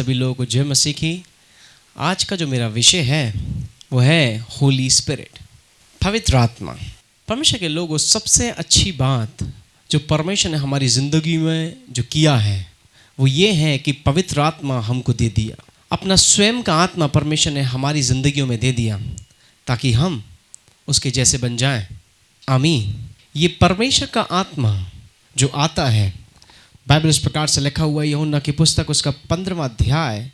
सभी लोगों को जय मसीह की। आज का जो मेरा विषय है वो है होली स्पिरिट, पवित्र आत्मा। परमेश्वर के लोगों, सबसे अच्छी बात जो परमेश्वर ने हमारी ज़िंदगी में जो किया है वो ये है कि पवित्र आत्मा हमको दे दिया। अपना स्वयं का आत्मा परमेश्वर ने हमारी ज़िंदगियों में दे दिया ताकि हम उसके जैसे बन जाएं। आमीन। ये परमेश्वर का आत्मा जो आता है, बाइबल इस प्रकार से लिखा हुआ है यूहन्ना की पुस्तक उसका 15वां अध्याय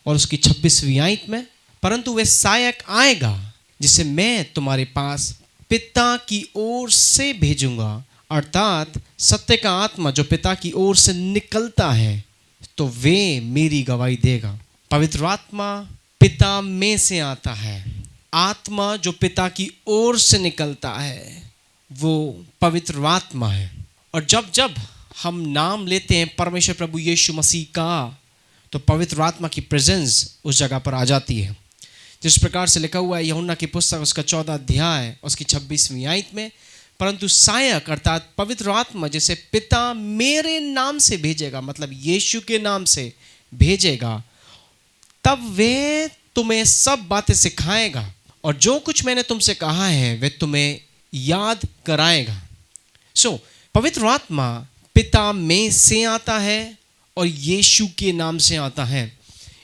और उसकी 26वीं आयत में, परंतु वह सहायक आएगा जिसे मैं तुम्हारे पास पिता की ओर से भेजूंगा, अर्थात सत्य का आत्मा जो पिता की ओर से निकलता है, तो वे मेरी गवाही देगा। पवित्र आत्मा पिता में से आता है। आत्मा जो पिता की ओर से निकलता है वो पवित्र आत्मा है। और जब जब हम नाम लेते हैं परमेश्वर प्रभु यीशु मसीह का, तो पवित्र आत्मा की प्रेजेंस उस जगह पर आ जाती है। जिस प्रकार से लिखा हुआ है यूहन्ना की पुस्तक उसका 14 अध्याय उसकी 26वीं आयत में, परंतु सहायक अर्थात पवित्र आत्मा जिसे पिता मेरे नाम से भेजेगा, मतलब यीशु के नाम से भेजेगा, तब वे तुम्हें सब बातें सिखाएगा और जो कुछ मैंने तुमसे कहा है वे तुम्हें याद कराएगा। पवित्र आत्मा पिता में से आता है और यीशु के नाम से आता है।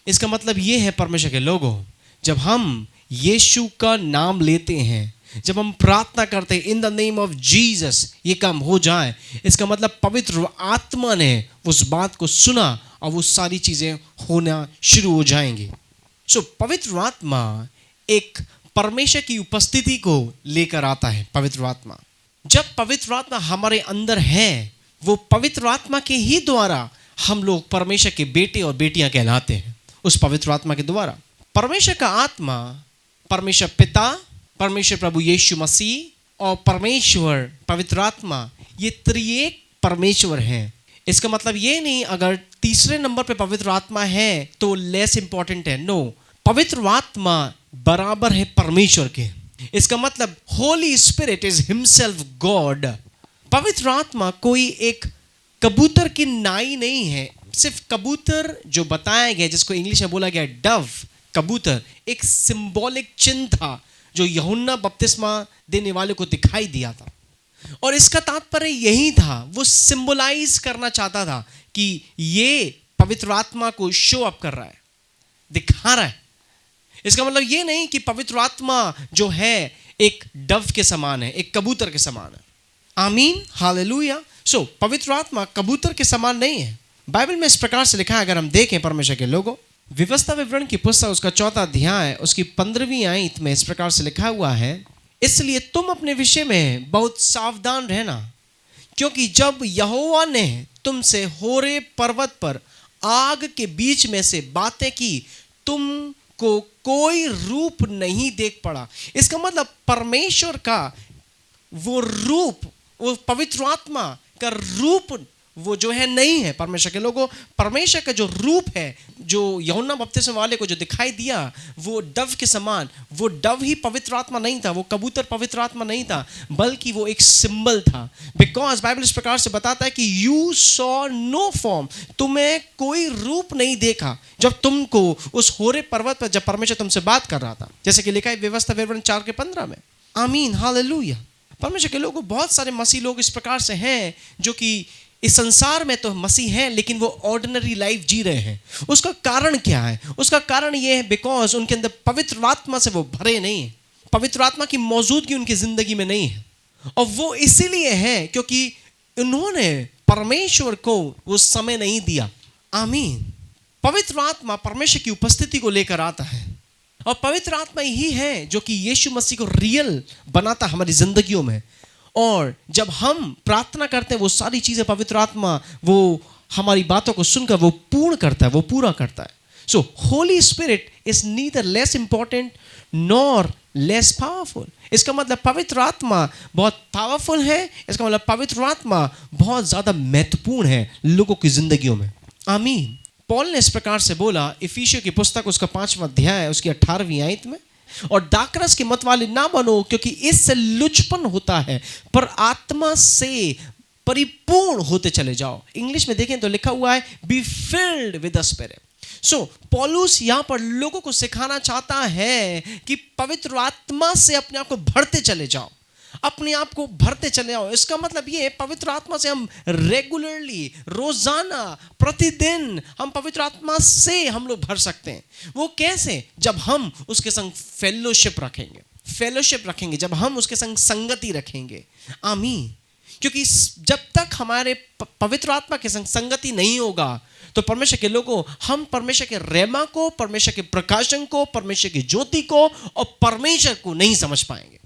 इसका मतलब ये है परमेश्वर के लोगों, जब हम यीशु का नाम लेते हैं, जब हम प्रार्थना करते हैं in the name of Jesus, ये काम हो जाए, इसका मतलब पवित्र आत्मा ने उस बात को सुना और वो सारी चीज़ें होना शुरू हो जाएंगी। पवित्र आत्मा एक परमेश्वर की उपस्थिति को लेकर आता है। पवित्र आत्मा, जब पवित्र आत्मा हमारे अंदर है, वो पवित्र आत्मा के ही द्वारा हम लोग परमेश्वर के बेटे और बेटियां कहलाते हैं। उस पवित्र आत्मा के द्वारा परमेश्वर का आत्मा, परमेश्वर पिता, परमेश्वर प्रभु यीशु मसीह और परमेश्वर पवित्र आत्मा, ये त्रिएक परमेश्वर हैं। इसका मतलब ये नहीं अगर तीसरे नंबर पे पवित्र आत्मा है तो लेस इंपॉर्टेंट है। नो, पवित्र आत्मा बराबर है परमेश्वर के। इसका मतलब Holi spirit is himself God. पवित्र आत्मा कोई एक कबूतर की नाई नहीं है। सिर्फ कबूतर जो बताया गया, जिसको इंग्लिश में बोला गया डव, कबूतर, एक सिंबॉलिक चिन्ह था जो यूहन्ना बपतिस्मा देने वाले को दिखाई दिया था। और इसका तात्पर्य यही था, वो सिंबलाइज करना चाहता था कि ये पवित्र आत्मा को शो अप कर रहा है, दिखा रहा है। इसका मतलब ये नहीं कि पवित्र आत्मा जो है एक डव के समान है, एक कबूतर के समान है। आमीन, हालेलुया। पवित्र आत्मा कबूतर के समान नहीं है। बाइबल में इस प्रकार से लिखा है, अगर हम देखें परमेश्वर के लोगों, व्यवस्था विवरण की पुस्तक उसका 4 अध्याय उसकी 15वीं आयत में इस प्रकार से लिखा हुआ है, इसलिए तुम अपने विषय में बहुत सावधान रहना, क्योंकि जब यहोवा ने तुमसे होरे पर्वत पर आग के बीच में से बातें की, तुमको कोई रूप नहीं देख पड़ा। इसका मतलब परमेश्वर का वो रूप, वो पवित्र आत्मा का रूप वो जो है नहीं है। परमेश्वर के लोगों, परमेश्वर का जो रूप है, जो यूहन्ना बपतिस्मा वाले को जो दिखाई दिया, वो डव के समान, वो डव ही पवित्र आत्मा नहीं था, वो कबूतर पवित्र आत्मा नहीं था, बल्कि वो एक सिंबल था। बिकॉज बाइबल इस प्रकार से बताता है कि यू सॉ नो फॉर्म, तुम्हें कोई रूप नहीं देखा जब तुमको उस होरे पर्वत पर, जब परमेश्वर तुमसे बात कर रहा था, जैसे कि लिखा है व्यवस्था विवरण 4:15 में। आमीन, हालेलुया। परमेश्वर के लोगों, बहुत सारे मसीह लोग इस प्रकार से हैं जो कि इस संसार में तो मसीह हैं लेकिन वो ऑर्डिनरी लाइफ जी रहे हैं। उसका कारण क्या है? उसका कारण ये है बिकॉज उनके अंदर पवित्र आत्मा से वो भरे नहीं है, पवित्र आत्मा की मौजूदगी उनकी जिंदगी में नहीं है। और वो इसीलिए है क्योंकि उन्होंने परमेश्वर को वो समय नहीं दिया। आमीन। पवित्र आत्मा परमेश्वर की उपस्थिति को लेकर आता है और पवित्र आत्मा ही है जो कि यीशु मसीह को रियल बनाता हमारी जिंदगियों में। और जब हम प्रार्थना करते हैं, वो सारी चीज़ें पवित्र आत्मा वो हमारी बातों को सुनकर वो पूर्ण करता है, वो पूरा करता है। Holi spirit is neither less important nor less powerful. इसका मतलब पवित्र आत्मा बहुत पावरफुल है, इसका मतलब पवित्र आत्मा बहुत ज़्यादा महत्वपूर्ण है लोगों की जिंदगियों में। आमीन। पौल ने इस प्रकार से बोला इफिसियों की पुस्तक उसका 5वां अध्याय उसकी 18वीं आयत में, और दाखरस के मत वाले ना बनो, क्योंकि इससे लुचपन होता है, पर आत्मा से परिपूर्ण होते चले जाओ। इंग्लिश में देखें तो लिखा हुआ है be filled with the spirit. पौलुस यहाँ पर लोगों को सिखाना चाहता है कि पवित्र आत्मा से अपने आप को भरते चले जाओ, अपने आप को भरते चले जाओ। इसका मतलब ये पवित्र आत्मा से हम रेगुलरली, रोजाना, प्रतिदिन हम पवित्र आत्मा से हम लोग भर सकते हैं। वो कैसे? जब हम उसके संग फेलोशिप रखेंगे, जब हम उसके संग संगति रखेंगे। आमीन। क्योंकि जब तक हमारे पवित्र आत्मा के संग संगति नहीं होगा तो परमेश्वर के लोगों, हम परमेश्वर के रेमा को, परमेश्वर के प्रकाशन को, परमेश्वर की ज्योति को और परमेश्वर को नहीं समझ पाएंगे।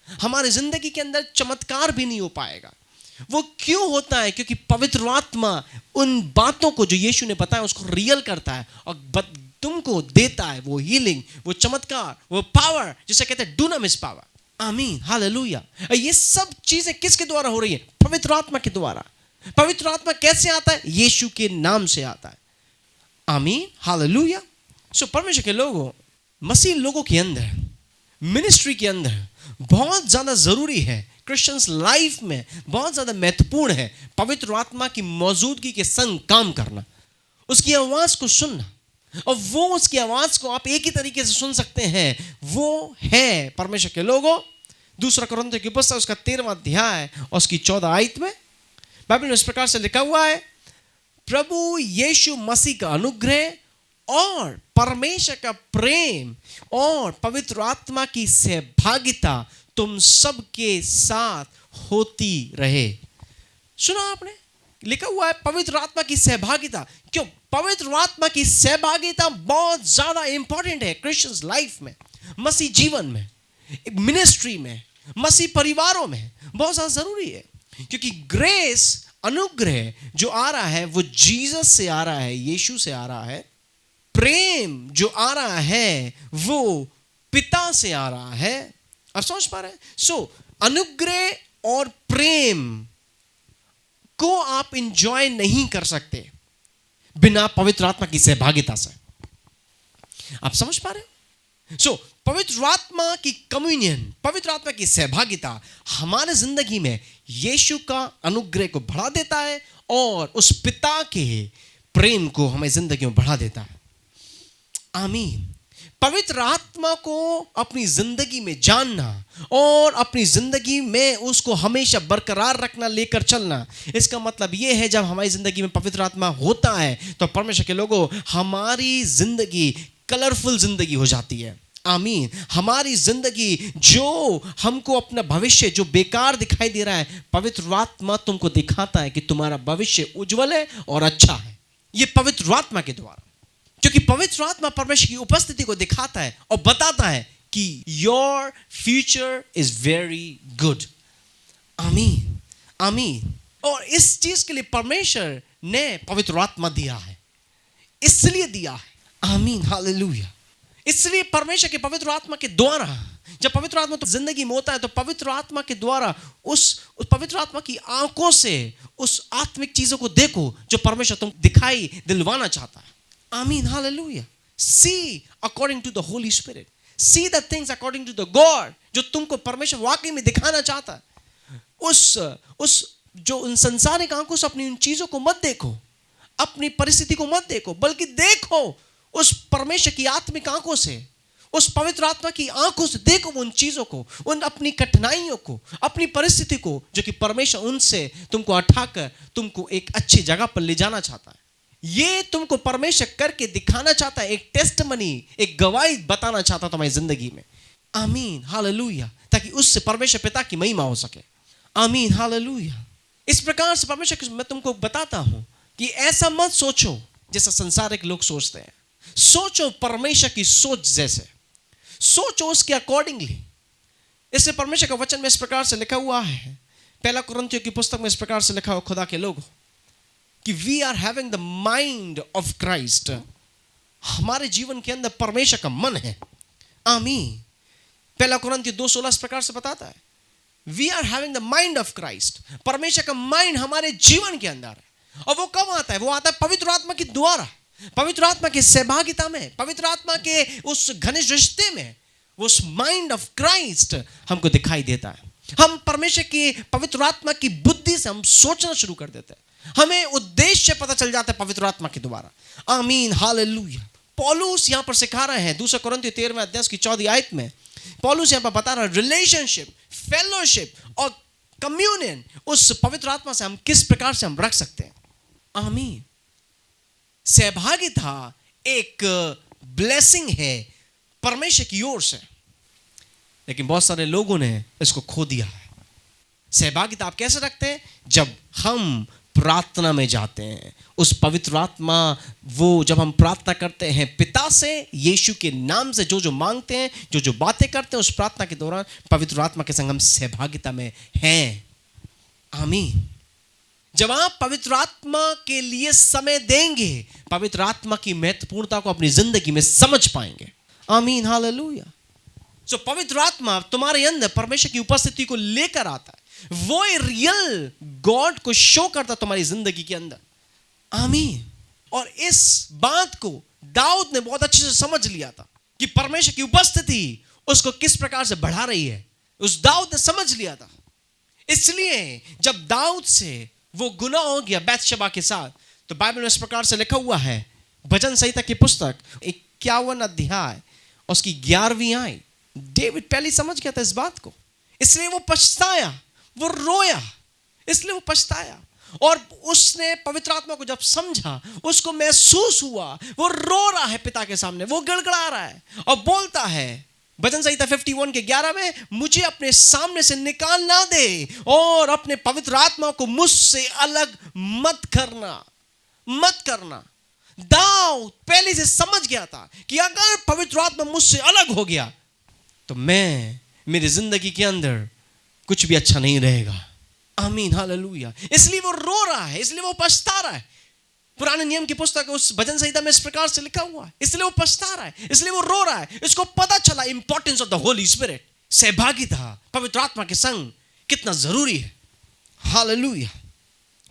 हमारी जिंदगी के अंदर चमत्कार भी नहीं हो पाएगा। वो क्यों होता है? क्योंकि पवित्र आत्मा उन बातों को जो यीशु ने बताया उसको रियल करता है और तुमको देता है वो हीलिंग, वो चमत्कार, वो पावर, जिसे कहते हैं डुनामिस पावर। आमीन, हालेलुया। ये सब चीजें किसके द्वारा हो रही है? पवित्र आत्मा के द्वारा। पवित्र आत्मा कैसे आता है? यीशु के नाम से आता है। आमीन, हालेलुया। परमेश्वर के लोगों, मसीह लोगों के अंदर, मिनिस्ट्री के अंदर बहुत ज्यादा जरूरी है, क्रिश्चियंस लाइफ में बहुत ज्यादा महत्वपूर्ण है पवित्र आत्मा की मौजूदगी के संग काम करना, उसकी आवाज को सुनना। और वो उसकी आवाज को आप एक ही तरीके से सुन सकते हैं, वो है परमेश्वर के लोगों 2 कुरिन्थियों की पुस्तक उसका 13वां अध्याय और उसकी 14 आयत में बाइबल में इस प्रकार से लिखा हुआ है, प्रभु यीशु मसीह का अनुग्रह और परमेश्वर का प्रेम और पवित्र आत्मा की सहभागिता तुम सबके साथ होती रहे। सुना आपने? लिखा हुआ है पवित्र आत्मा की सहभागिता। क्यों? पवित्र आत्मा की सहभागिता बहुत ज्यादा इंपॉर्टेंट है क्रिश्चियंस लाइफ में, मसीह जीवन में, मिनिस्ट्री में, मसीह परिवारों में बहुत ज्यादा जरूरी है। क्योंकि ग्रेस, अनुग्रह जो आ रहा है वो जीसस से आ रहा है, यीशु से आ रहा है। प्रेम जो आ रहा है वो पिता से आ रहा है। आप समझ पा रहे हैं? अनुग्रह और प्रेम को आप इंजॉय नहीं कर सकते बिना पवित्र आत्मा की सहभागिता से। आप समझ पा रहे हैं? पवित्र आत्मा की कम्युनियन, पवित्र आत्मा की सहभागिता हमारे जिंदगी में यीशु का अनुग्रह को बढ़ा देता है और उस पिता के प्रेम को हमें जिंदगी में बढ़ा देता है। आमीन। पवित्र आत्मा को अपनी जिंदगी में जानना और अपनी जिंदगी में उसको हमेशा बरकरार रखना, लेकर चलना, इसका मतलब यह है जब हमारी जिंदगी में पवित्र आत्मा होता है तो परमेश्वर के लोगों, हमारी जिंदगी कलरफुल जिंदगी हो जाती है। आमीन। हमारी जिंदगी जो हमको अपना भविष्य जो बेकार दिखाई दे रहा है, पवित्र आत्मा तुमको दिखाता है कि तुम्हारा भविष्य उज्जवल है और अच्छा है। यह पवित्र आत्मा के द्वारा, क्योंकि पवित्र आत्मा परमेश्वर की उपस्थिति को दिखाता है और बताता है कि your future is very good. आमीन, आमीन। और इस चीज के लिए परमेश्वर ने पवित्र आत्मा दिया है, इसलिए दिया है। आमीन, हालेलुया। इसलिए परमेश्वर के पवित्र आत्मा के द्वारा, जब पवित्र आत्मा तो जिंदगी में होता है तो पवित्र आत्मा के द्वारा उस पवित्र आत्मा की आंखों से उस आत्मिक चीजों को देखो जो परमेश्वर तुम दिखाई दिलवाना चाहता है। आमीन, hallelujah. See according to the Holy Spirit. See the things according to the God, जो तुमको परमेश्वर वाकई में दिखाना चाहता है। उस जो उन संसारिक आंखों से अपनी उन चीजों को मत देखो, अपनी परिस्थिति को मत देखो, बल्कि देखो उस परमेश्वर की आत्मिक आंखों से, उस पवित्र आत्मा की आंखों से देखो उन चीजों को, उन अपनी कठिनाइयों को, अपनी परिस्थिति को, जो कि परमेश्वर उनसे तुमको उठाकर तुमको एक अच्छी जगह पर ले जाना चाहता है। ये तुमको परमेश्वर करके दिखाना चाहता है, एक टेस्टमनी, एक गवाही बताना चाहता है तुम्हारी जिंदगी में। आमीन, हालेलुया। ताकि उससे परमेश्वर पिता की महिमा हो सके। आमीन, हालेलुया। इस प्रकार से परमेश्वर, मैं तुमको बताता हूं कि ऐसा मत सोचो जैसा संसारिक लोग सोचते हैं। सोचो परमेश्वर की सोच जैसे, सोचो उसके अकॉर्डिंगली। इससे परमेश्वर का वचन में इस प्रकार से लिखा हुआ है, 1 कुरिन्थियों की पुस्तक में इस प्रकार से लिखा हुआ, खुदा के लोगों, कि we are having the mind of Christ. हमारे जीवन के अंदर परमेश्वर का मन है। आमीन। 1 कुरिन्थियों 2:16 इस प्रकार से बताता है, we are having the mind of Christ. परमेश्वर का माइंड हमारे जीवन के अंदर है। और वो कब आता है? वो आता है पवित्र आत्मा के द्वारा, पवित्र आत्मा की सहभागिता में, पवित्र आत्मा के उस घनिष्ठ रिश्ते में। उस माइंड ऑफ क्राइस्ट हमको दिखाई देता है। हम परमेश्वर की पवित्र आत्मा की बुद्धि से हम सोचना शुरू कर देते हैं। हमें उद्देश्य पता चल जाता है पवित्र आत्मा के द्वारा। आमीन, हालेलुया। पौलुस यहां पर सिखा रहे हैं 2 कोरिन्थियों 13वें अध्याय की 14वीं आयत में। पौलुस यहां पर बता रहा है रिलेशनशिप, फेलोशिप और कम्युनियन उस पवित्र आत्मा से हम किस प्रकार से हम रख सकते हैं। आमीन। सहभागिता एक ब्लेसिंग है परमेश्वर की ओर से, लेकिन बहुत सारे लोगों ने इसको खो दिया है। सहभागिता आप कैसे रखते हैं? जब हम प्रार्थना में जाते हैं, उस पवित्र आत्मा, वो जब हम प्रार्थना करते हैं पिता से यीशु के नाम से, जो जो मांगते हैं, जो जो बातें करते हैं, उस प्रार्थना के दौरान पवित्र आत्मा के संग हम सहभागिता में हैं। आमीन। जब आप पवित्र आत्मा के लिए समय देंगे, पवित्र आत्मा की महत्वपूर्णता को अपनी जिंदगी में समझ पाएंगे। आमीन, हालेलुया। सो पवित्र आत्मा तुम्हारे अंदर परमेश्वर की उपस्थिति को लेकर आता है। वो रियल गॉड को शो करता तुम्हारी जिंदगी के अंदर। आमीन। और इस बात को दाऊद ने बहुत अच्छे से समझ लिया था कि परमेश्वर की उपस्थिति उसको किस प्रकार से बढ़ा रही है। उस दाऊद ने समझ लिया था। इसलिए जब दाऊद से वो गुनाह हो गया बैतशबा के साथ, तो बाइबल में इस प्रकार से लिखा हुआ है, भजन संहिता की पुस्तक 51 अध्याय उसकी 11वीं आयत, डेविड पहले समझ गया था इस बात को, इसलिए वो पछताया, वो रोया, इसलिए वो पछताया। और उसने पवित्र आत्मा को जब समझा, उसको महसूस हुआ, वो रो रहा है पिता के सामने, वो गड़गड़ा रहा है और बोलता है भजन संहिता 51 के 11 में, मुझे अपने सामने से निकाल ना दे और अपने पवित्र आत्मा को मुझसे अलग मत करना, मत करना। दाऊद पहले से समझ गया था कि अगर पवित्र आत्मा मुझसे अलग हो गया तो मैं, मेरी जिंदगी के अंदर कुछ भी अच्छा नहीं रहेगा। आमीन, हालेलुया। इसलिए वो रो रहा है, इसलिए वो पछता रहा है। पुराने नियम की पुस्तक उस भजन संहिता में इस प्रकार से लिखा हुआ है, इसलिए वो पछता रहा है, इसलिए वो रो रहा है। इसको पता चला importance of the Holy spirit, सहभागिता पवित्र आत्मा के संग कितना जरूरी है। हालेलुया।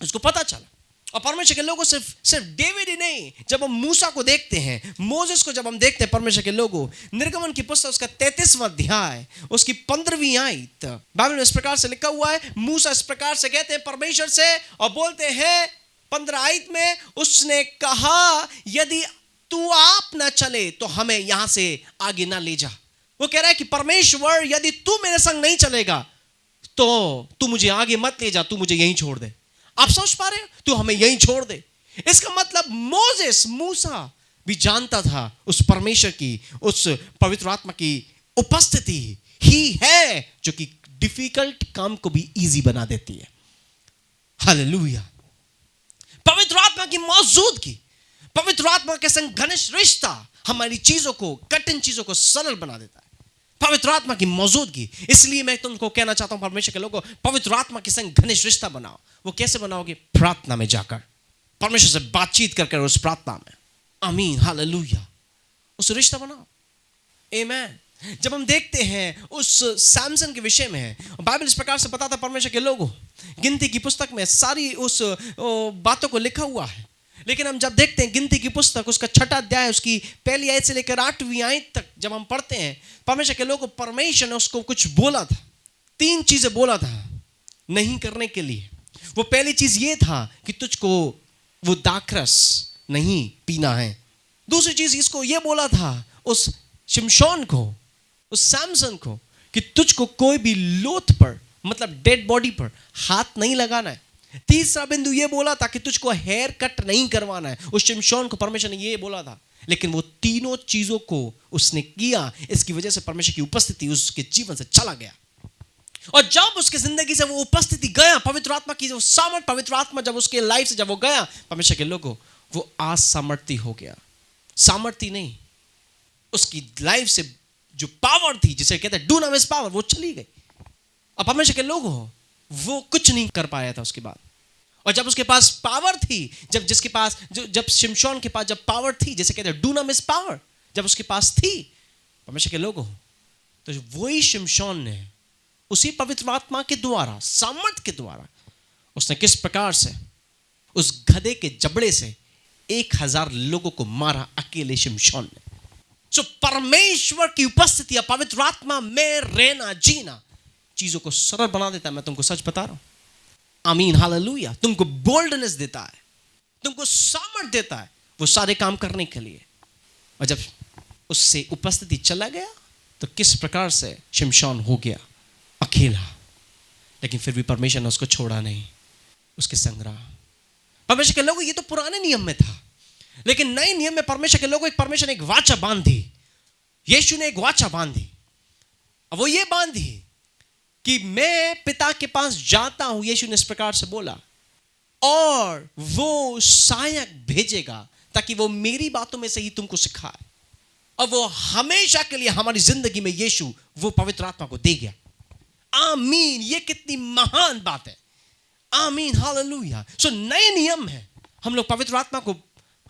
उसको पता चला। और परमेश्वर के लोगों सिर्फ डेविड ही नहीं, जब हम मूसा को देखते हैं, मोसेस को जब हम देखते हैं, परमेश्वर के लोगों, निर्गमन की पुस्तक उसका 33वां अध्याय उसकी 15वीं आयत, बाइबल में इस प्रकार से लिखा हुआ है, मूसा इस प्रकार से कहते हैं परमेश्वर से और बोलते हैं 15 आयत में, उसने कहा यदि तू आप ना चले तो हमें यहां से आगे ना ले जा। वो कह रहा है कि परमेश्वर यदि तू मेरे संग नहीं चलेगा तो तू मुझे आगे मत ले जा, तू मुझे यहीं छोड़ दे। आप समझ पा रहे हो? तू हमें यहीं छोड़ दे। इसका मतलब मोसेस, मूसा भी जानता था उस परमेश्वर की, उस पवित्र आत्मा की उपस्थिति ही है जो कि डिफिकल्ट काम को भी इजी बना देती है। हालेलुया। पवित्र आत्मा की मौजूदगी, पवित्र आत्मा के संग घनिष्ठ रिश्ता हमारी चीजों को, कठिन चीजों को सरल बना देता है। पवित्र आत्मा की मौजूदगी। इसलिए मैं तुमको कहना चाहता हूं परमेश्वर के लोगों, पवित्र आत्मा के संग घनिष्ठ रिश्ता बनाओ। वो कैसे बनाओगे? प्रार्थना में जाकर, परमेश्वर से बातचीत कर उस प्रार्थना में। आमीन, हालेलुया। उस रिश्ता बनाओ। आमीन। जब हम देखते हैं उस सैमसन के विषय में है, बाइबल इस प्रकार से बताता है परमेश्वर के लोगों, गिनती की पुस्तक में सारी उस बातों को लिखा हुआ है। लेकिन हम जब देखते हैं गिनती की पुस्तक उसका 6वां अध्याय उसकी पहली आयत से लेकर 8वीं आयत तक जब हम पढ़ते हैं, परमेश्वर के लोगों, परमेश्वर ने उसको कुछ बोला था, 3 चीजें बोला था नहीं करने के लिए। वो पहली चीज ये था कि तुझको वो दाखरस नहीं पीना है। दूसरी चीज इसको ये बोला था उस शिमशोन को, उस सैमसन को, कि तुझको कोई भी लोथ पर, मतलब डेड बॉडी पर हाथ नहीं लगाना है। तीसरा बिंदु ये बोला था कि तुझको हेयर कट नहीं करवाना है। उस शिमशोन को परमेश्वर ने ये बोला था, लेकिन वो तीनों चीजों को उसने किया। इसकी वजह से परमेश्वर की उपस्थिति उसके जीवन से चला गया। और जब उसके जिंदगी से वो उपस्थिति गया, पवित्र आत्मा की जो सामर्थ, पवित्र आत्मा जब उसके लाइफ से जब वो गया, परमेश्वर के लोगों, वो असामर्थी हो गया। सामर्थी नहीं, उसकी लाइफ से जो पावर थी, जिसे कहते हैं डूनामिस पावर, वो चली गई। और परमेश्वर के लोगों, वो कुछ नहीं कर पाया था उसके बाद। और जब उसके पास पावर थी, जब शिमशोन के पास जब पावर थी, जैसे कहते हैं डूनामिस पावर, जब उसके पास थी परमेश्वर के लोगों, तो वही शिमशोन ने उसी पवित्र आत्मा के द्वारा, सामर्थ के द्वारा, उसने किस प्रकार से उस गधे के जबड़े से 1000 लोगों को मारा, अकेले शिमशोन ने। सो परमेश्वर की उपस्थिति या पवित्र आत्मा में रहना, जीना चीजों को सरल बना देता है। मैं तुमको सच बता रहा हूं, आमीन, हालेलुया। तुमको बोल्डनेस देता है, तुमको सामर्थ देता है वो सारे काम करने के लिए। और जब उससे उपस्थिति चला गया तो किस प्रकार से शिमशोन हो गया अकेला, लेकिन फिर भी परमेश्वर ने उसको छोड़ा नहीं, उसके संग रहा। परमेश्वर के लोगों, ये तो पुराने नियम में था, लेकिन नए नियम में परमेश्वर के लोगों परमेश्वर ने एक वाचा बांधी, यीशु ने एक वाचा बांधी। अब वो ये बांधी कि मैं पिता के पास जाता हूं, यीशु ने इस प्रकार से बोला, और वो सहायक भेजेगा ताकि वो मेरी बातों में से ही तुमको सिखाए। और वो हमेशा के लिए हमारी जिंदगी में यीशु वो पवित्र आत्मा को दे गया। आमीन, ये कितनी महान बात है। आमीन, हालेलुया। सो नए नियम है, हम लोग पवित्र आत्मा को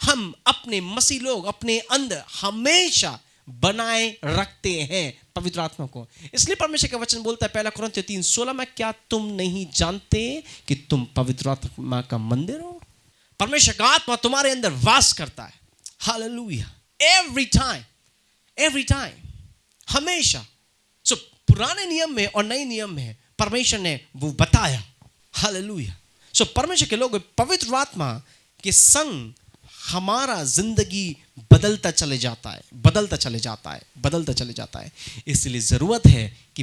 हम अपने मसीह लोग अपने अंदर हमेशा बनाए रखते हैं पवित्र आत्मा को। इसलिए परमेश्वर का वचन बोलता है 1 कुरिन्थियों 3:16 में, क्या तुम नहीं जानते कि तुम पवित्र आत्मा का मंदिर हो? परमेश्वर का आत्मा तुम्हारे अंदर वास करता है। हालेलुया। एवरी टाइम, हमेशा। सो पुराने नियम में और नए नियम में परमेश्वर ने वो बताया। हालेलुया। सो परमेश्वर के लोग पवित्र आत्मा के संग हमारा जिंदगी बदलता चले जाता है। इसलिए जरूरत है कि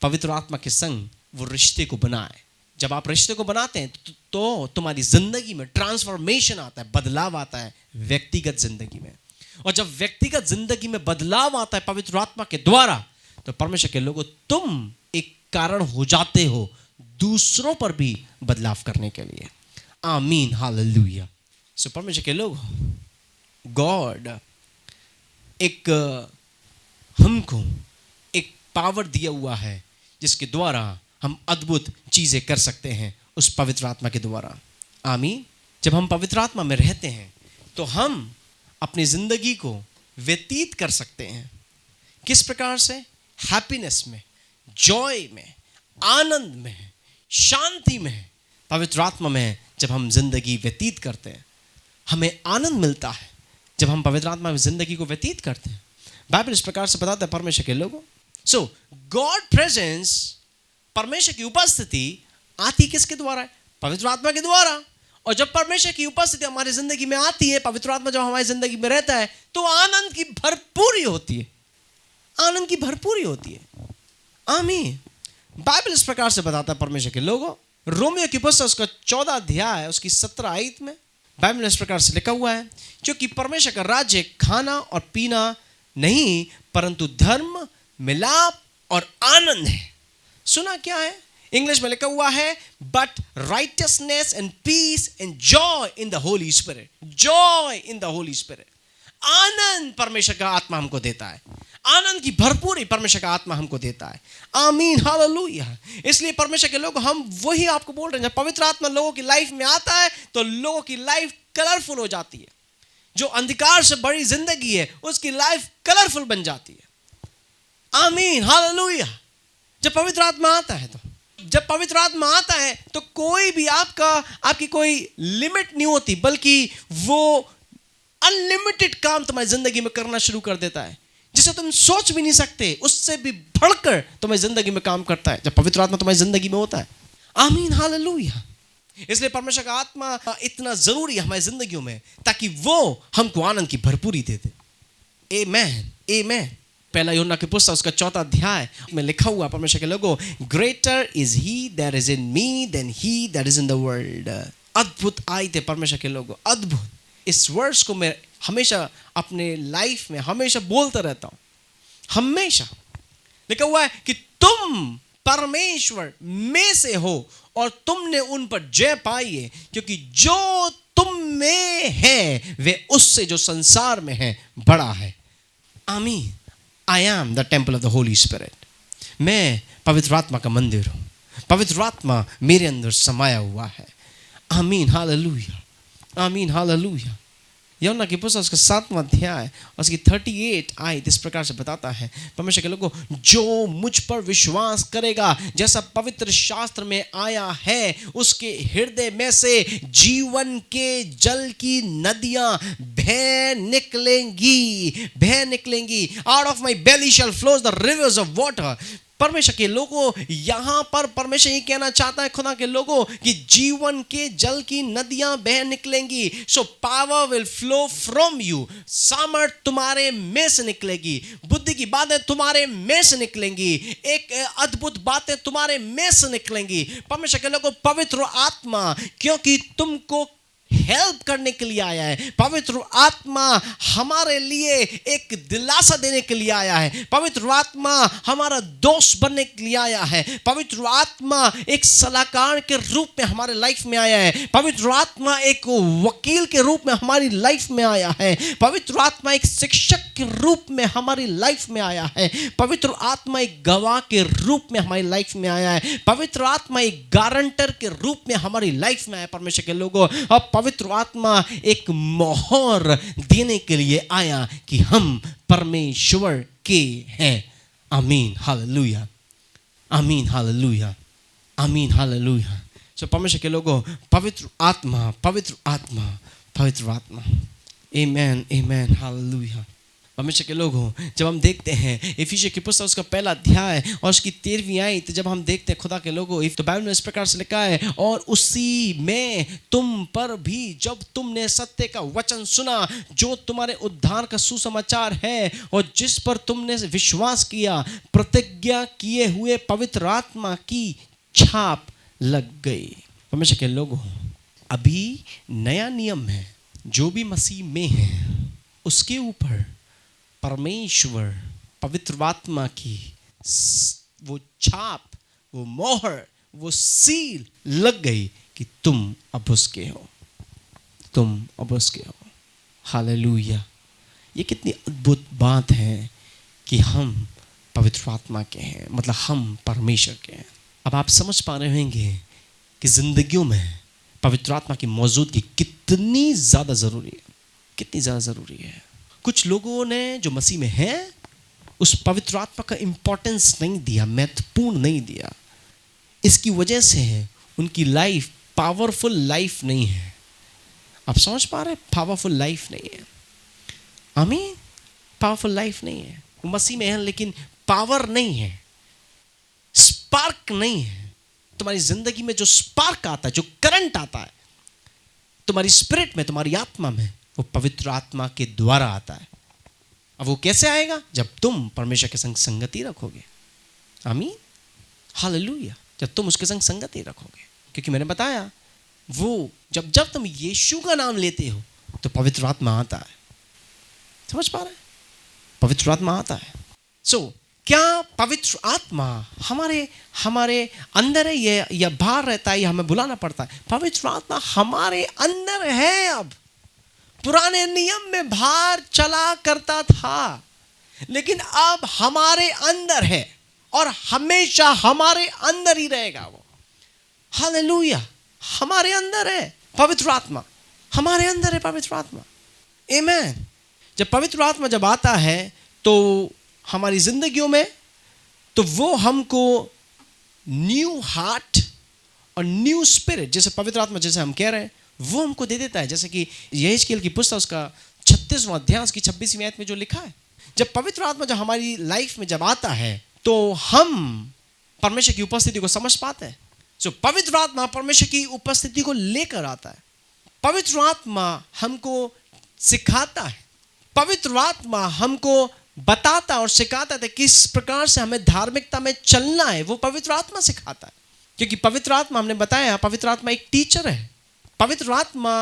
पवित्र आत्मा के संग वो रिश्ते को बनाए। जब आप रिश्ते को बनाते हैं तो तुम्हारी जिंदगी में ट्रांसफॉर्मेशन आता है, बदलाव आता है व्यक्तिगत जिंदगी में। और जब व्यक्तिगत जिंदगी में बदलाव आता है पवित्र आत्मा के द्वारा, तो परमेश्वर के लोगों, तुम एक कारण हो जाते हो दूसरों पर भी बदलाव करने के लिए। आमीन, हालेलुया। सो परमेश्वर के लोग, गॉड एक हमको एक पावर दिया हुआ है जिसके द्वारा हम अद्भुत चीजें कर सकते हैं उस पवित्र आत्मा के द्वारा। आमीन। जब हम पवित्र आत्मा में रहते हैं तो हम अपनी जिंदगी को व्यतीत कर सकते हैं। किस प्रकार से? हैप्पीनेस में, जॉय में, आनंद में, शांति में। पवित्र आत्मा में जब हम जिंदगी व्यतीत करते हैं हमें आनंद मिलता है। जब हम पवित्र आत्मा में जिंदगी को व्यतीत करते हैं, बाइबल इस प्रकार से बताता है परमेश्वर के लोगों। सो गॉड प्रेजेंस, परमेश्वर की उपस्थिति आती किसके द्वारा है? पवित्र आत्मा के द्वारा। और जब परमेश्वर की उपस्थिति हमारी जिंदगी में आती है, पवित्र आत्मा जब हमारी जिंदगी में रहता है, तो आनंद की भरपूरी होती है। आनंद की भरपूरी होती है। आमीन। बाइबल इस प्रकार से बताता है परमेश्वर के लोगों, रोमियो की पुस्तक उसका 14 अध्याय उसकी 17 आयत में बाइबल में इस प्रकार से लिखा हुआ है, क्योंकि परमेश्वर का राज्य खाना और पीना नहीं परंतु धर्म, मिलाप और आनंद है। सुना क्या है? इंग्लिश में लिखा हुआ है, but righteousness and peace and joy in the Holy Spirit. Joy in the Holy Spirit. आनंद परमेश्वर का आत्मा हमको देता है। आनंद की भरपूरी परमेश्वर का आत्मा हमको देता है। आमीन, हालेलुया। इसलिए परमेश्वर के लोग, हम वही आपको बोल रहे हैं, जब पवित्र आत्मा लोगों की लाइफ में आता है तो लोगों की लाइफ कलरफुल हो जाती है। जो अंधकार से बड़ी जिंदगी है उसकी लाइफ कलरफुल बन जाती है। आमीन, हालेलुया। जब पवित्र आत्मा आता है तो कोई भी आपकी कोई लिमिट नहीं होती, बल्कि वो अनलिमिटेड काम तुम्हारी जिंदगी में करना शुरू कर देता है, जिसे तुम सोच भी नहीं सकते, उससे भी बढ़कर तुम्हारी जिंदगी में काम करता है जब पवित्र आत्मा तुम्हारी जिंदगी में होता है। आमीन, हालेलुया। इसलिए परमेश्वर का आत्मा इतना जरूरी है हमारी जिंदगियों में, ताकि वो हमको आनंद की भरपूरी दे दे। आमेन, आमेन। 1 यूहन्ना की पुस्तक उसका 4 अध्याय में लिखा हुआ परमेश्वर के लोगों, greater is he that is in me than he that is in the world. अद्भुत आयत है परमेश्वर के लोगों, अद्भुत। इस वर्ड्स को मैं हमेशा अपने लाइफ में हमेशा बोलता रहता हूं। हमेशा लिखा हुआ है कि तुम परमेश्वर में से हो और तुमने उन पर जय पाई है, क्योंकि जो तुम में है वे उससे जो संसार में है बड़ा है। आमीन। I am the temple of the Holy spirit. मैं पवित्र आत्मा का मंदिर हूं। पवित्र आत्मा मेरे अंदर समाया हुआ है। आमीन, हालेलुया। आमीन, हालेलुया। यूहन्ना की पुस्तक उसका 7वां अध्याय उसकी 38 आयत इस प्रकार से बताता है परमेश्वर के लोगों, जो मुझ पर विश्वास करेगा, जैसा पवित्र शास्त्र में आया है, उसके हृदय में से जीवन के जल की नदियां बह निकलेंगी। Out of my belly shall flows the rivers of water. परमेश्वर के लोगों, यहाँ पर परमेश्वर ये कहना चाहता है खुदा के लोगों कि जीवन के जल की नदियां बह निकलेंगी। So power will flow from you, सामर्थ तुम्हारे में से निकलेगी, बुद्धि की बातें तुम्हारे में से निकलेंगी, एक अद्भुत बातें तुम्हारे में से निकलेंगी। परमेश्वर के लोगों, पवित्र आत्मा क्योंकि तुमको हेल्प करने के लिए आया है, पवित्र आत्मा हमारे लिए एक दिलासा देने के लिए आया है, पवित्र आत्मा हमारा दोस्त बनने के लिए आया है, पवित्र आत्मा एक सलाहकार के रूप में हमारे लाइफ में आया है, पवित्र आत्मा एक वकील के रूप में हमारी लाइफ में आया है, पवित्र आत्मा एक शिक्षक के रूप में हमारी लाइफ में आया है, पवित्र आत्मा एक गवाह के रूप में हमारी लाइफ में आया है, पवित्र आत्मा एक गारंटर के रूप में हमारी लाइफ में आया। परमेश्वर के लोगों, अब पवित्र आत्मा एक मोहर देने के लिए आया कि हम परमेश्वर के हैं। आमीन, हालेलुया, आमीन, हालेलुया, आमीन, हालेलुया। सो परमेश्वर के लोगों, पवित्र आत्मा, पवित्र आत्मा, पवित्र आत्मा, आमीन, आमीन, हालेलुया। परमेश्वर के लोगों, जब हम देखते हैं इफिसियों की पुस्तक उसका पहला अध्याय और उसकी 13वीं आयत, जब हम देखते हैं खुदा के लोगों, तो बाइबल में इस प्रकार से लिखा है, और उसी में तुम पर भी जब तुमने सत्य का वचन सुना जो तुम्हारे उद्धार का सुसमाचार है और जिस पर तुमने विश्वास किया, प्रतिज्ञा किए हुए पवित्र आत्मा की छाप लग गई। परमेश्वर के लोगों, अभी नया नियम है, जो भी मसीह में है उसके ऊपर परमेश्वर पवित्र आत्मा की वो छाप, वो मोहर, वो सील लग गई कि तुम अब उसके हो, तुम अब उसके हो। हालेलुया। ये कितनी अद्भुत बात है कि हम पवित्र आत्मा के हैं, मतलब हम परमेश्वर के हैं। अब आप समझ पा रहे होंगे कि जिंदगियों में पवित्र आत्मा की मौजूदगी कितनी ज़्यादा ज़रूरी है, कितनी ज़्यादा ज़रूरी है। कुछ लोगों ने जो मसीह में हैं उस पवित्र आत्मा का इंपॉर्टेंस नहीं दिया, महत्वपूर्ण नहीं दिया। इसकी वजह से उनकी लाइफ पावरफुल लाइफ नहीं है। आप समझ पा रहे हैं? पावरफुल लाइफ नहीं है। आमीन, पावरफुल लाइफ नहीं है। वो मसीह में है लेकिन पावर नहीं है, स्पार्क नहीं है। तुम्हारी जिंदगी में जो स्पार्क आता है, जो करंट आता है तुम्हारी स्पिरिट में, तुम्हारी आत्मा में, वो पवित्र आत्मा के द्वारा आता है। अब वो कैसे आएगा? जब तुम परमेश्वर के संग संगति रखोगे। आमीन, हालेलुया। जब तुम उसके संग संगति रखोगे, क्योंकि मैंने बताया वो जब तुम यीशु का नाम लेते हो तो पवित्र आत्मा आता है। समझ पा रहे? पवित्र आत्मा आता है। क्या पवित्र आत्मा हमारे अंदर है या बाहर रहता है, या हमें बुलाना पड़ता है? पवित्र आत्मा हमारे अंदर है। अब पुराने नियम में बाहर चला करता था, लेकिन अब हमारे अंदर है और हमेशा हमारे अंदर ही रहेगा वो। हालेलुया। हमारे अंदर है पवित्र आत्मा, हमारे अंदर है पवित्र आत्मा। आमीन। जब पवित्र आत्मा जब आता है तो हमारी जिंदगियों में, तो वो हमको न्यू हार्ट और न्यू स्पिरिट, जैसे पवित्र आत्मा जैसे हम कह रहे हैं, वो हमको दे देता है। जैसे कि यहेजकेल की पुस्तक उसका 36वां अध्याय की 26वीं आयत में जो लिखा है, जब पवित्र आत्मा जब हमारी लाइफ में जब आता है तो हम परमेश्वर की उपस्थिति को समझ पाते हैं। पवित्र आत्मा परमेश्वर की उपस्थिति को लेकर आता है। पवित्र आत्मा हमको सिखाता है, पवित्र आत्मा हमको बताता और सिखाता है किस प्रकार से हमें धार्मिकता में चलना है। वो पवित्र आत्मा सिखाता है, क्योंकि पवित्र आत्मा, हमने बताया, पवित्र आत्मा एक टीचर है। पवित्र आत्मा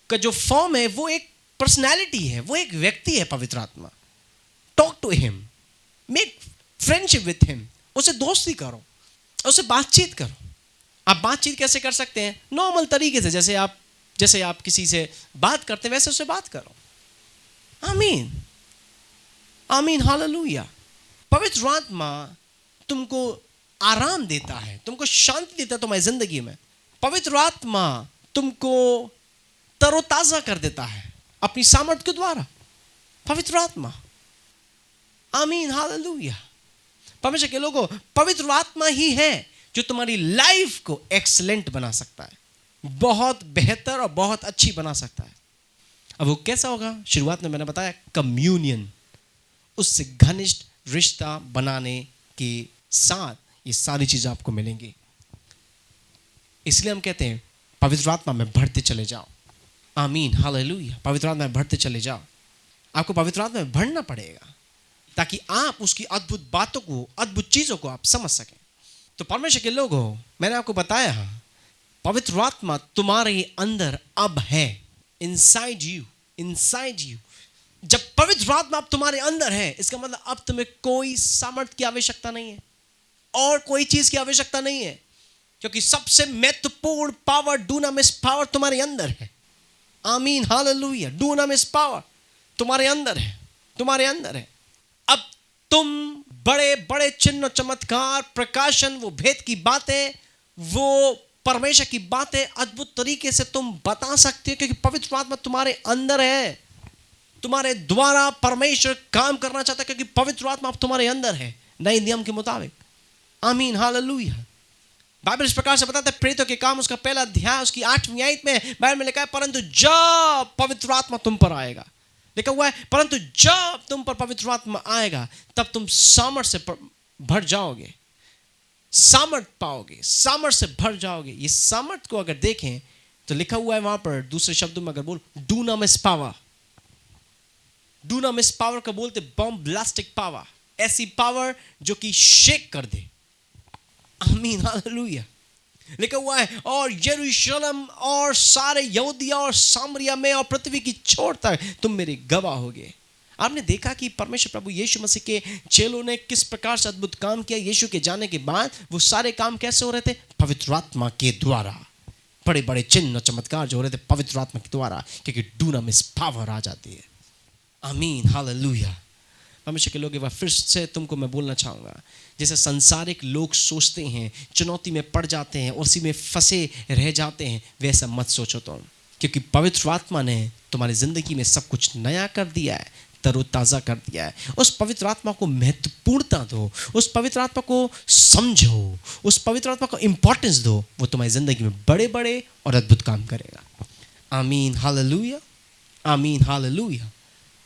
का जो फॉर्म है वो एक पर्सनैलिटी है, वो एक व्यक्ति है। पवित्र आत्मा, talk to him, make friendship with him, उसे दोस्ती करो, उसे बातचीत करो। आप बातचीत कैसे कर सकते हैं? नॉर्मल तरीके से, जैसे आप किसी से बात करते हैं वैसे उससे बात करो। आमीन, आमीन, हालेलुया। पवित्र आत्मा तुमको आराम देता है, तुमको शांति देता है तुम्हारी जिंदगी में। पवित्र आत्मा तुमको तरोताजा कर देता है अपनी सामर्थ के द्वारा। पवित्र आत्मा, आमीन, हालेलुया। परमेश्वर के लोगों, पवित्र आत्मा ही है जो तुम्हारी लाइफ को एक्सीलेंट बना सकता है, बहुत बेहतर और बहुत अच्छी बना सकता है। अब वो कैसा होगा? शुरुआत में मैंने बताया, कम्युनियन, उससे घनिष्ठ रिश्ता बनाने के साथ ये सारी चीज़ें आपको मिलेंगी। इसलिए हम कहते हैं पवित्र आत्मा में बढ़ते चले जाओ। आमीन, हालेलुया। पवित्र आत्मा में बढ़ते चले जाओ। आपको पवित्र आत्मा में बढ़ना पड़ेगा ताकि आप उसकी अद्भुत बातों को, अद्भुत चीज़ों को आप समझ सकें। तो परमेश्वर के लोग हो, मैंने आपको बताया पवित्र आत्मा तुम्हारे अंदर अब है, इनसाइड यू, इनसाइड यू। जब पवित्र आत्मा अब तुम्हारे अंदर है, इसका मतलब अब तुम्हें कोई सामर्थ्य की आवश्यकता नहीं है और कोई चीज की आवश्यकता नहीं है, क्योंकि सबसे महत्वपूर्ण पावर, डूनामिस पावर तुम्हारे अंदर है। आमीन, हालेलुया। डूनामिस पावर तुम्हारे अंदर है, तुम्हारे अंदर है। अब तुम बड़े बड़े चिन्ह, चमत्कार, प्रकाशन, वो भेद की बातें, वो परमेश्वर की बातें अद्भुत तरीके से तुम बता सकते हो, क्योंकि पवित्र आत्मा तुम्हारे अंदर है। तुम्हारे द्वारा परमेश्वर काम करना चाहता है, क्योंकि पवित्र आत्मा अब तुम्हारे अंदर है नए नियम के मुताबिक। आमीन, हालेलुया। बाइबल इस प्रकार से बताता है, प्रेरितों के काम उसका पहला अध्याय उसकी 8वीं आयत में बाइबल में लिखा है, परंतु जब पवित्र आत्मा तुम पर आएगा, लिखा हुआ है, परंतु जब तुम पर पवित्र आत्मा आएगा तब तुम सामर्थ्य से भर जाओगे, सामर्थ्य पाओगे, सामर्थ्य से भर जाओगे। ये सामर्थ्य को अगर देखें तो लिखा हुआ है वहां पर, दूसरे शब्दों में अगर बोल, डूनामिस पावर। डूनामिस पावर का बोलते बॉम्ब ब्लास्टिक पावर, ऐसी पावर जो कि शेक कर दे। आमीन, हालेलुया। लिखा हुआ है, और यरूशलेम और सारे यहूदिया और सामरिया में और पृथ्वी की छोर तक तुम मेरे गवाह होगे। आपने देखा कि परमेश्वर प्रभु यीशु मसीह के चेलों ने किस प्रकार से अद्भुत काम किया। यीशु के जाने के बाद वो सारे काम कैसे हो रहे थे? पवित्र आत्मा के द्वारा। बड़े बड़े चिन्ह चमत्कार जो हो रहे थे पवित्र आत्मा के द्वारा, क्योंकि डूनामिस पावर आ जाती है। आमीन, हालेलुया। परमेश्वर के लोग एक बार फिर से तुमको मैं बोलना चाहूँगा, जैसे संसारिक लोग सोचते हैं, चुनौती में पड़ जाते हैं, उसी में फंसे रह जाते हैं, वैसा मत सोचो तुम, क्योंकि पवित्र आत्मा ने तुम्हारी ज़िंदगी में सब कुछ नया कर दिया है, तरोताज़ा कर दिया है। उस पवित्र आत्मा को महत्वपूर्णता दो, उस पवित्र आत्मा को समझो, उस पवित्र आत्मा को इम्पोर्टेंस दो। वो तुम्हारी ज़िंदगी में बड़े बड़े और अद्भुत काम करेगा। आमीन, हालेलुया। आमीन, हालेलुया।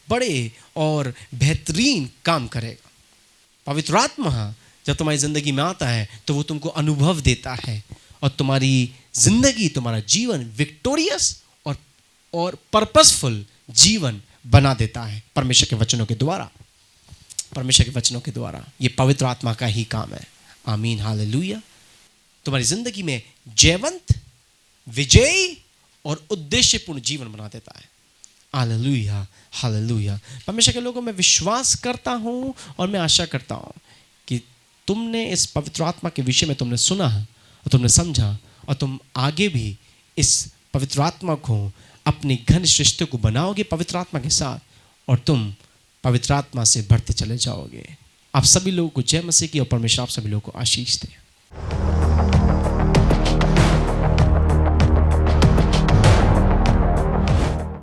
बड़े और बेहतरीन काम करेगा। पवित्र आत्मा जब तुम्हारी ज़िंदगी में आता है तो वो तुमको अनुभव देता है और तुम्हारी ज़िंदगी, तुम्हारा जीवन विक्टोरियस और पर्पसफुल जीवन बना देता है परमेश्वर के वचनों के द्वारा। परमेश्वर के वचनों के द्वारा ये पवित्र आत्मा का ही काम है। आमीन, हालेलुया। तुम्हारी ज़िंदगी में जयवंत, विजयी और उद्देश्यपूर्ण जीवन बना देता है। Hallelujah, hallelujah. परमेश्वर के लोगों में विश्वास करता हूँ और मैं आशा करता हूँ कि तुमने इस पवित्र आत्मा के विषय में तुमने सुना और तुमने समझा और तुम आगे भी इस पवित्र आत्मा को अपनी घनिष्ठ रिश्ते को बनाओगे पवित्र आत्मा के साथ, और तुम पवित्र आत्मा से बढ़ते चले जाओगे। आप सभी लोगों को जय मसीह की और परमेश्वर आप सभी लोगों को आशीष दे।